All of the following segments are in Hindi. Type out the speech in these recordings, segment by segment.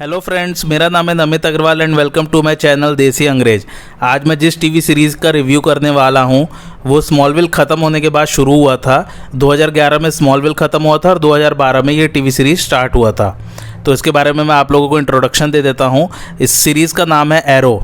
हेलो फ्रेंड्स, मेरा नाम है Namit Agarwal and welcome to my channel Desi Angrez. आज मैं जिस टीवी सीरीज़ का रिव्यू करने वाला हूं वो स्मॉलविल ख़त्म होने के बाद शुरू हुआ था। 2011 में स्मॉलविल ख़त्म हुआ था और 2012 में ये टीवी सीरीज़ स्टार्ट हुआ था। तो इसके बारे में मैं आप लोगों को इंट्रोडक्शन दे देता हूँ। इस सीरीज़ का नाम है एरो।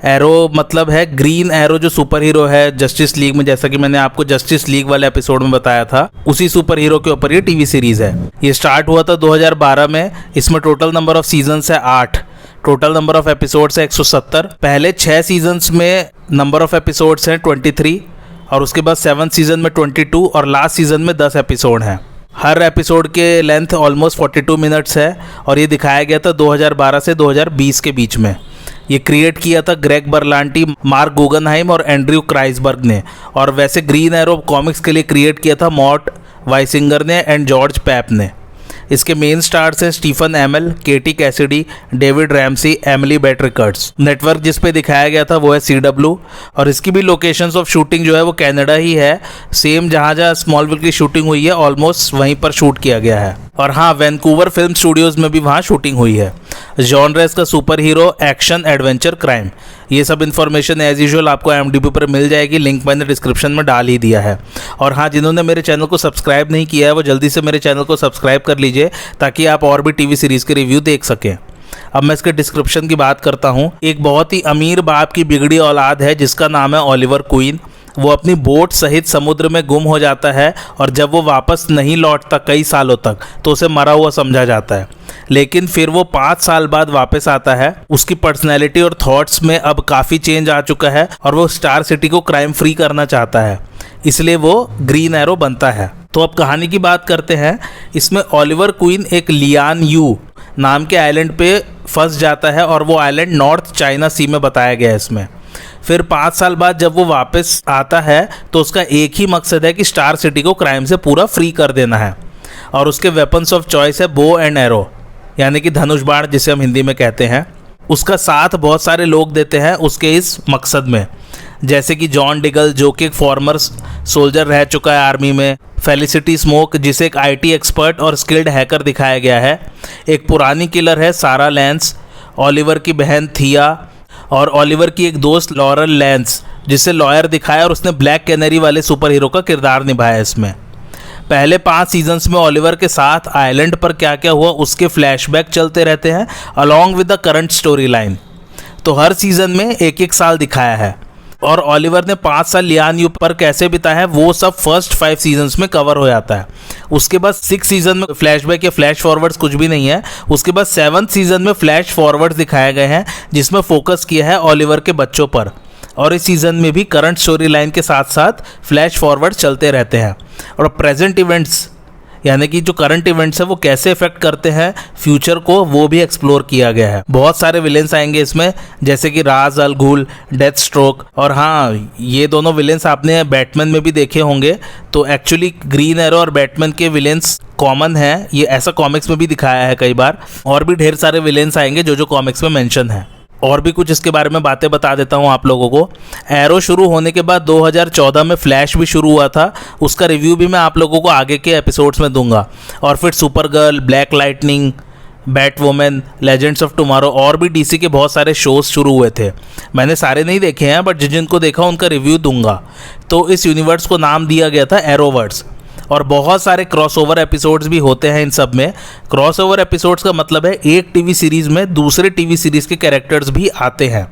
एरो मतलब है ग्रीन एरो, जो सुपर हीरो है जस्टिस लीग में, जैसा कि मैंने आपको जस्टिस लीग वाले एपिसोड में बताया था, उसी सुपर हीरो के ऊपर ये टीवी सीरीज़ है। ये स्टार्ट हुआ था 2012 में। इसमें टोटल नंबर ऑफ सीजन्स है 8, टोटल नंबर ऑफ एपिसोड्स है 170। पहले 6 सीजन्स में नंबर ऑफ एपिसोड्स हैं 23 और उसके बाद 7 सीजन में 22 और लास्ट सीजन में 10 एपिसोड हैं। हर एपिसोड के लेंथ ऑलमोस्ट 42 मिनट्स है और ये दिखाया गया था 2012 से 2020 के बीच में। ये क्रिएट किया था ग्रेग बर्लांटी, मार्क गुगनहाइम और एंड्रयू क्राइसबर्ग ने। और वैसे ग्रीन एरो कॉमिक्स के लिए क्रिएट किया था मॉर्ट वाइसिंगर ने एंड जॉर्ज पैप ने। इसके मेन स्टार्स हैं स्टीफन एमएल, केटी कैसिडी, डेविड रैमसी, एमिली बेट रिकर्ड्स। नेटवर्क जिस पे दिखाया गया था वो है CW और इसकी भी लोकेशंस ऑफ शूटिंग जो है वो कनाडा ही है। सेम जहाँ जहाँ स्मॉलविल की शूटिंग हुई है ऑलमोस्ट वहीं पर शूट किया गया है। और हाँ, वैंकूवर फिल्म स्टूडियोज में भी वहाँ शूटिंग हुई है। जॉनर इसका super hero, action, adventure, crime. ये सब इन्फॉर्मेशन एज यूजुअल आपको IMDb पर मिल जाएगी, लिंक मैंने डिस्क्रिप्शन में डाल ही दिया है। और हाँ, जिन्होंने मेरे चैनल को सब्सक्राइब नहीं किया है वो जल्दी से मेरे चैनल को सब्सक्राइब कर लीजिए ताकि आप और भी टीवी सीरीज़ के रिव्यू देख सकें। अब मैं इसके डिस्क्रिप्शन की बात करता हूँ। एक बहुत ही अमीर बाप की बिगड़ी औलाद है जिसका नाम है ओलिवर क्वीन। वो अपनी बोट सहित समुद्र में गुम हो जाता है और जब वो वापस नहीं लौटता कई सालों तक तो उसे मरा हुआ समझा जाता है। लेकिन फिर वो 5 साल बाद वापस आता है। उसकी पर्सनैलिटी और थॉट्स में अब काफ़ी चेंज आ चुका है और वो स्टार सिटी को क्राइम फ्री करना चाहता है, इसलिए वो ग्रीन एरो बनता है। तो अब कहानी की बात करते हैं। इसमें ओलिवर क्वीन एक लियान यू नाम के आइलैंड पे फंस जाता है और वो आइलैंड नॉर्थ चाइना सी में बताया गया है इसमें। फिर 5 साल बाद जब वो वापस आता है तो उसका एक ही मकसद है कि स्टार सिटी को क्राइम से पूरा फ्री कर देना है। और उसके वेपन्स ऑफ चॉइस है बो एंड एरो, यानी कि धनुष बाण जिसे हम हिंदी में कहते हैं। उसका साथ बहुत सारे लोग देते हैं उसके इस मकसद में, जैसे कि जॉन डिगल जो कि एक फॉर्मर सोल्जर रह चुका है आर्मी में, फेलिसिटी स्मोक जिसे एक IT एक्सपर्ट और स्किल्ड हैकर दिखाया गया है, एक पुरानी किलर है सारा लैंस, ओलिवर की बहन थिया और ओलिवर की एक दोस्त लॉरल लैंस जिसे लॉयर दिखाया और उसने ब्लैक कैनरी वाले सुपर हीरो का किरदार निभाया इसमें। पहले 5 सीजन्स में ओलिवर के साथ आइलैंड पर क्या क्या हुआ उसके फ्लैशबैक चलते रहते हैं along with the current story line. तो हर सीजन में एक साल दिखाया है और ओलिवर ने 5 साल लियान यू पर कैसे बिताया है वो सब फर्स्ट 5 सीजन्स में कवर हो जाता है। उसके बाद 6 सीजन में फ्लैशबैक या फ्लैश फॉरवर्ड्स कुछ भी नहीं है। उसके बाद 7th सीजन में फ्लैश फॉरवर्ड्स दिखाए गए हैं जिसमें फोकस किया है ओलिवर के बच्चों पर। और इस सीज़न में भी करंट स्टोरी लाइन के साथ साथ फ्लैश फॉरवर्ड चलते रहते हैं और प्रेजेंट इवेंट्स यानी कि जो करंट इवेंट्स है वो कैसे इफेक्ट करते हैं फ्यूचर को वो भी एक्सप्लोर किया गया है। बहुत सारे विलेंस आएंगे इसमें, जैसे कि राज अल घुल, डेथ स्ट्रोक। और हाँ, ये दोनों विलेंस आपने बैटमैन में भी देखे होंगे। तो एक्चुअली ग्रीन एरो और बैटमैन के विलेंस कॉमन है, ये ऐसा कॉमिक्स में भी दिखाया है कई बार। और भी ढेर सारे विलेंस आएंगे जो कॉमिक्स में मेंशन है। और भी कुछ इसके बारे में बातें बता देता हूँ आप लोगों को। एरो शुरू होने के बाद 2014 में फ्लैश भी शुरू हुआ था। उसका रिव्यू भी मैं आप लोगों को आगे के एपिसोड्स में दूंगा। और फिर super girl, black lightning, bat woman, legends of tomorrow और भी DC के बहुत सारे शोज शुरू हुए थे। मैंने सारे नहीं देखे हैं बट जिनको देखा उनका रिव्यू दूंगा। तो इस यूनिवर्स को नाम दिया गया था एरोवर्स। और बहुत सारे क्रॉसओवर एपिसोड्स भी होते हैं इन सब में। क्रॉसओवर एपिसोड्स का मतलब है एक टीवी सीरीज़ में दूसरे टीवी सीरीज़ के कैरेक्टर्स भी आते हैं।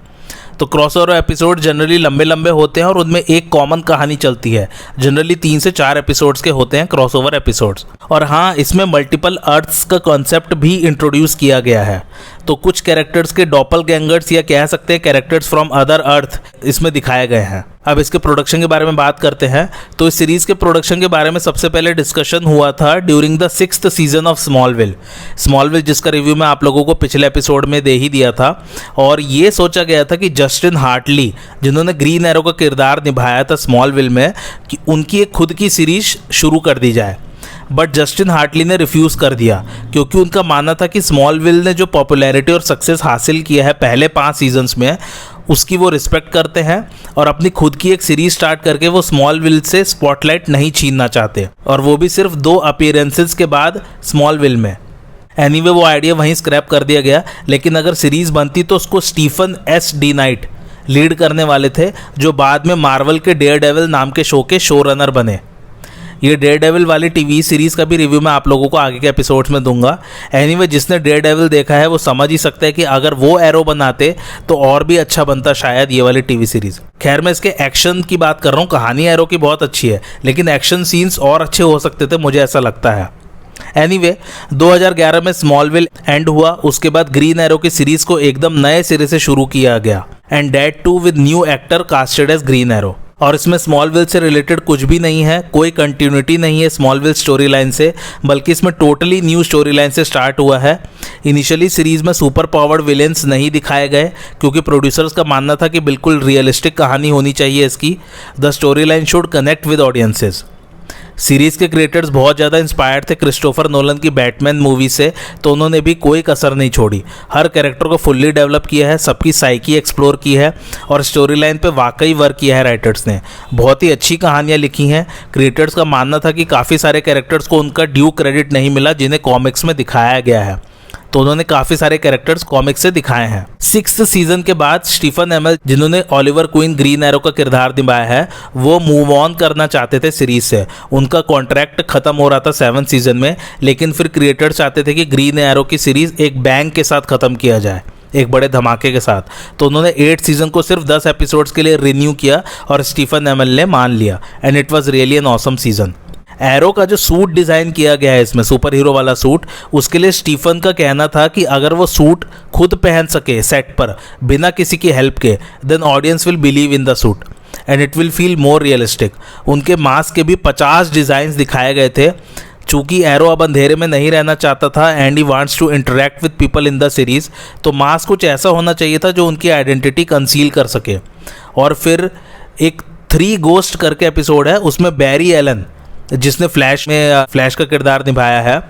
तो क्रॉसओवर एपिसोड जनरली लंबे लंबे होते हैं और उनमें एक कॉमन कहानी चलती है। जनरली 3 से 4 एपिसोड्स के होते हैं क्रॉसओवर एपिसोड्स। और हाँ, इसमें मल्टीपल अर्थ्स का कॉन्सेप्ट भी इंट्रोड्यूस किया गया है। तो कुछ कैरेक्टर्स के डॉपलगैंगर्स या कह सकते हैं कैरेक्टर्स फ्रॉम अदर अर्थ इसमें दिखाए गए हैं। अब इसके प्रोडक्शन के बारे में बात करते हैं। तो इस सीरीज़ के प्रोडक्शन के बारे में सबसे पहले डिस्कशन हुआ था during the 6th season of Smallville जिसका रिव्यू मैं आप लोगों को पिछले एपिसोड में दे ही दिया था। और ये सोचा गया था कि जस्टिन हार्टली जिन्होंने ग्रीन एरो का किरदार निभाया था स्मॉलविल में, कि उनकी एक खुद की सीरीज शुरू कर दी जाए। बट जस्टिन हार्टली ने रिफ्यूज़ कर दिया क्योंकि उनका मानना था कि स्मॉलविल ने जो पॉपुलैरिटी और सक्सेस हासिल किया है पहले 5 सीजन्स में उसकी वो रिस्पेक्ट करते हैं और अपनी खुद की एक सीरीज स्टार्ट करके वो स्मॉलविल से स्पॉटलाइट नहीं छीनना चाहते, और वो भी सिर्फ 2 अपीयरेंसेस के बाद स्मॉलविल में। एनीवे वो आइडिया वहीं स्क्रैप कर दिया गया, लेकिन अगर सीरीज बनती तो उसको Stephen S D Knight lead करने वाले थे, जो बाद में मार्वल के डेयरडेविल नाम के शो के शो रनर बने। ये डेयरडेविल वाली टीवी सीरीज़ का भी रिव्यू मैं आप लोगों को आगे के एपिसोड्स में दूंगा। एनीवे जिसने डेयरडेविल देखा है वो समझ ही सकता है कि अगर वो एरो बनाते तो और भी अच्छा बनता शायद ये वाली टीवी सीरीज़। खैर मैं इसके एक्शन की बात कर रहा हूँ, कहानी एरो की बहुत अच्छी है, लेकिन एक्शन सीन्स और अच्छे हो सकते थे, मुझे ऐसा लगता है। एनीवे 2011 में स्मॉलविल एंड हुआ, उसके बाद ग्रीन एरो की सीरीज को एकदम नए सिरे से शुरू किया गया, and that too with new actor casted as Green Arrow. और इसमें स्मॉलविल से रिलेटेड कुछ भी नहीं है, कोई कंटिन्यूटी नहीं है स्मॉलविल स्टोरी लाइन से, बल्कि इसमें टोटली न्यू स्टोरी लाइन से स्टार्ट हुआ है। इनिशियली सीरीज में सुपर पावर्ड विलेंस नहीं दिखाए गए, क्योंकि प्रोड्यूसर्स का मानना था कि बिल्कुल रियलिस्टिक कहानी होनी चाहिए इसकी। The story line should connect with audiences. Series के क्रिएटर्स बहुत ज़्यादा इंस्पायर्ड थे क्रिस्टोफर नोलन की बैटमैन मूवी से, तो उन्होंने भी कोई कसर नहीं छोड़ी, हर कैरेक्टर को फुल्ली डेवलप किया है, सबकी साइकी एक्सप्लोर की है और स्टोरी लाइन पे वाकई वर्क किया है राइटर्स ने। बहुत ही अच्छी कहानियाँ लिखी हैं। क्रिएटर्स का मानना था कि काफ़ी सारे कैरेक्टर्स को उनका ड्यू क्रेडिट नहीं मिला जिन्हें कॉमिक्स में दिखाया गया है, तो उन्होंने काफ़ी सारे कैरेक्टर्स कॉमिक्स से दिखाए हैं। 6th सीजन के बाद स्टीफन एमएल, जिन्होंने ओलिवर क्वीन ग्रीन एरो का किरदार निभाया है, वो मूव ऑन करना चाहते थे सीरीज से। उनका कॉन्ट्रैक्ट खत्म हो रहा था 7th सीजन में, लेकिन फिर क्रिएटर्स चाहते थे कि ग्रीन एरो की सीरीज एक बैंग के साथ ख़त्म किया जाए, एक बड़े धमाके के साथ। तो उन्होंने 8th सीजन को सिर्फ 10 एपिसोड्स के लिए रिन्यू किया और स्टीफन एमएल ने मान लिया, and it was really an awesome season. Arrow का जो सूट डिज़ाइन किया गया है इसमें, सुपर हीरो वाला सूट, उसके लिए स्टीफन का कहना था कि अगर वो सूट खुद पहन सके सेट पर बिना किसी की हेल्प के, then audience will believe in the suit and it will feel more realistic. उनके मास्क के भी 50 डिज़ाइंस दिखाए गए थे। चूँकि एरो अब अंधेरे में नहीं रहना चाहता था and he wants to interact with people in the series, तो मास्क कुछ ऐसा होना चाहिए था जो उनकी आइडेंटिटी कंसील कर सके। और फिर एक 3 गोस्ट करके एपिसोड है, उसमें बैरी एलन, जिसने फ्लैश का किरदार निभाया है,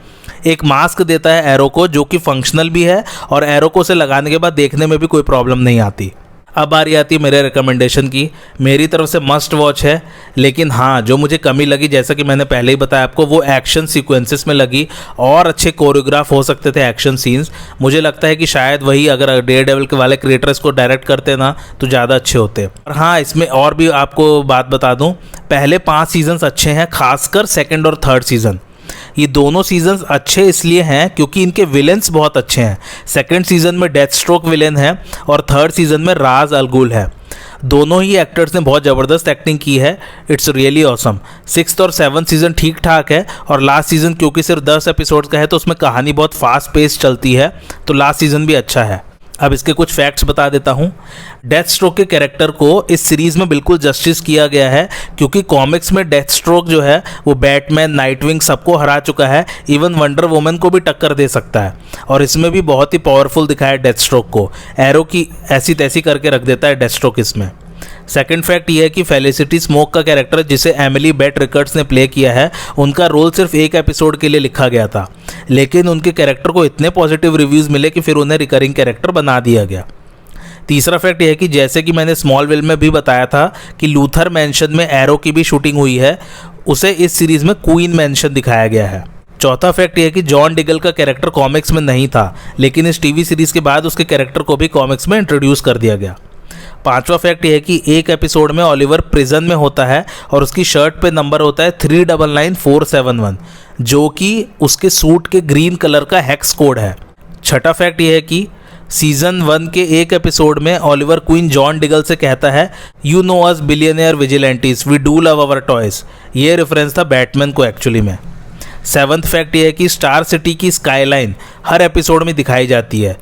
एक मास्क देता है एरो को जो कि फंक्शनल भी है और एरो को उसे लगाने के बाद देखने में भी कोई प्रॉब्लम नहीं आती। अब बारी आती है मेरे रिकमेंडेशन की। मेरी तरफ से मस्ट वॉच है, लेकिन हाँ जो मुझे कमी लगी, जैसा कि मैंने पहले ही बताया आपको, वो एक्शन सीक्वेंसेस में लगी। और अच्छे कोरियोग्राफ हो सकते थे एक्शन सीन्स। मुझे लगता है कि शायद वही अगर डेयरडेविल के वाले क्रिएटर्स को डायरेक्ट करते ना तो ज़्यादा अच्छे होते। और हाँ इसमें और भी आपको बात बता दूँ, पहले 5 सीजन्स अच्छे हैं, खासकर 2nd और 3rd सीज़न। ये दोनों सीजन्स अच्छे इसलिए हैं क्योंकि इनके विलेंस बहुत अच्छे हैं। 2nd सीजन में डेथ स्ट्रोक विलेन है और 3rd सीजन में राज अल गुल है। दोनों ही एक्टर्स ने बहुत ज़बरदस्त एक्टिंग की है। It's really awesome. 6th और 7th सीजन ठीक ठाक है, और लास्ट सीजन क्योंकि सिर्फ 10 एपिसोड्स का है तो उसमें कहानी बहुत फास्ट पेस चलती है, तो लास्ट सीजन भी अच्छा है। अब इसके कुछ फैक्ट्स बता देता हूँ। डेथ स्ट्रोक के कैरेक्टर को इस सीरीज़ में बिल्कुल जस्टिस किया गया है, क्योंकि कॉमिक्स में डेथ स्ट्रोक जो है वो बैटमैन, नाइटविंग सबको हरा चुका है, इवन वंडर वुमन को भी टक्कर दे सकता है। और इसमें भी बहुत ही पावरफुल दिखाया है डेथ स्ट्रोक को, एरो की ऐसी तैसी करके रख देता है डेथ स्ट्रोक इसमें। सेकंड फैक्ट ये है कि फेलिसिटी स्मोक का कैरेक्टर, जिसे एमिली बेट रिकर्ड्स ने प्ले किया है, उनका रोल सिर्फ एक एपिसोड के लिए लिखा गया था, लेकिन उनके कैरेक्टर को इतने पॉजिटिव रिव्यूज़ मिले कि फिर उन्हें रिकरिंग कैरेक्टर बना दिया गया। तीसरा फैक्ट यह है कि जैसे कि मैंने स्मॉलविल में भी बताया था कि लूथर मैंशन में एरो की भी शूटिंग हुई है, उसे इस सीरीज़ में क्वीन मैंशन दिखाया गया है। चौथा फैक्ट यह है कि जॉन डिगल का कैरेक्टर कॉमिक्स में नहीं था, लेकिन इस टीवी सीरीज़ के बाद उसके कैरेक्टर को भी कॉमिक्स में इंट्रोड्यूस कर दिया गया। पांचवा फैक्ट यह है कि एक एपिसोड में ओलिवर प्रिजन में होता है और उसकी शर्ट पे नंबर होता है 399471, जो कि उसके सूट के ग्रीन कलर का हेक्स कोड है। छठा फैक्ट यह है कि सीजन 1 के एक एपिसोड में ओलिवर क्वीन जॉन डिगल से कहता है, you know us billionaire vigilantes, we do love our toys. ये रेफरेंस था बैटमैन को एक्चुअली में। 7th फैक्ट यह है कि स्टार सिटी की स्काईलाइन हर एपिसोड में दिखाई जाती है।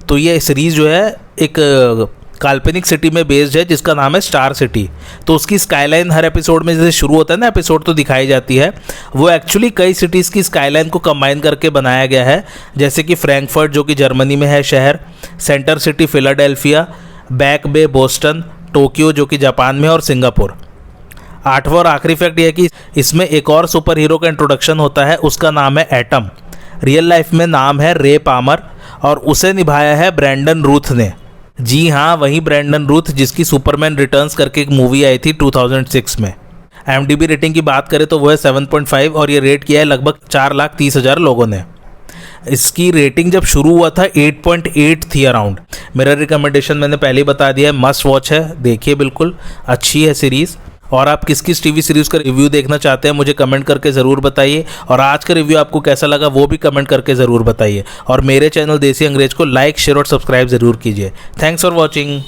तो ये सीरीज़ जो है एक काल्पनिक सिटी में बेस्ड है जिसका नाम है स्टार सिटी। तो उसकी स्काईलाइन हर एपिसोड में जैसे शुरू होता है ना एपिसोड तो दिखाई जाती है, वो एक्चुअली कई सिटीज़ की स्काईलाइन को कंबाइन करके बनाया गया है, जैसे कि फ्रैंकफर्ट जो कि जर्मनी में है शहर, सेंटर सिटी फिलाडेल्फिया, बैक बे बोस्टन, टोक्यो जो कि जापान में, और सिंगापुर। 8वां और आखिरी फैक्ट यह है कि इसमें एक और सुपर हीरो का इंट्रोडक्शन होता है, उसका नाम है एटम। रियल लाइफ में नाम है रे पामर और उसे निभाया है ब्रैंडन रूथ ने। जी हाँ, वही ब्रैंडन रूथ जिसकी सुपरमैन रिटर्न्स करके एक मूवी आई थी 2006 में। IMDb रेटिंग की बात करें तो वो है 7.5 और ये रेट किया है लगभग 4,30,000 लोगों ने। इसकी रेटिंग जब शुरू हुआ था 8.8 थी अराउंड। मेरा रिकमेंडेशन मैंने पहले ही बता दिया है, मस्ट वॉच है, देखिए बिल्कुल अच्छी है सीरीज़। और आप किस किस टीवी सीरीज़ का रिव्यू देखना चाहते हैं मुझे कमेंट करके ज़रूर बताइए, और आज का रिव्यू आपको कैसा लगा वो भी कमेंट करके ज़रूर बताइए। और मेरे चैनल देसी अंग्रेज को लाइक शेयर और सब्सक्राइब ज़रूर कीजिए। Thanks for watching.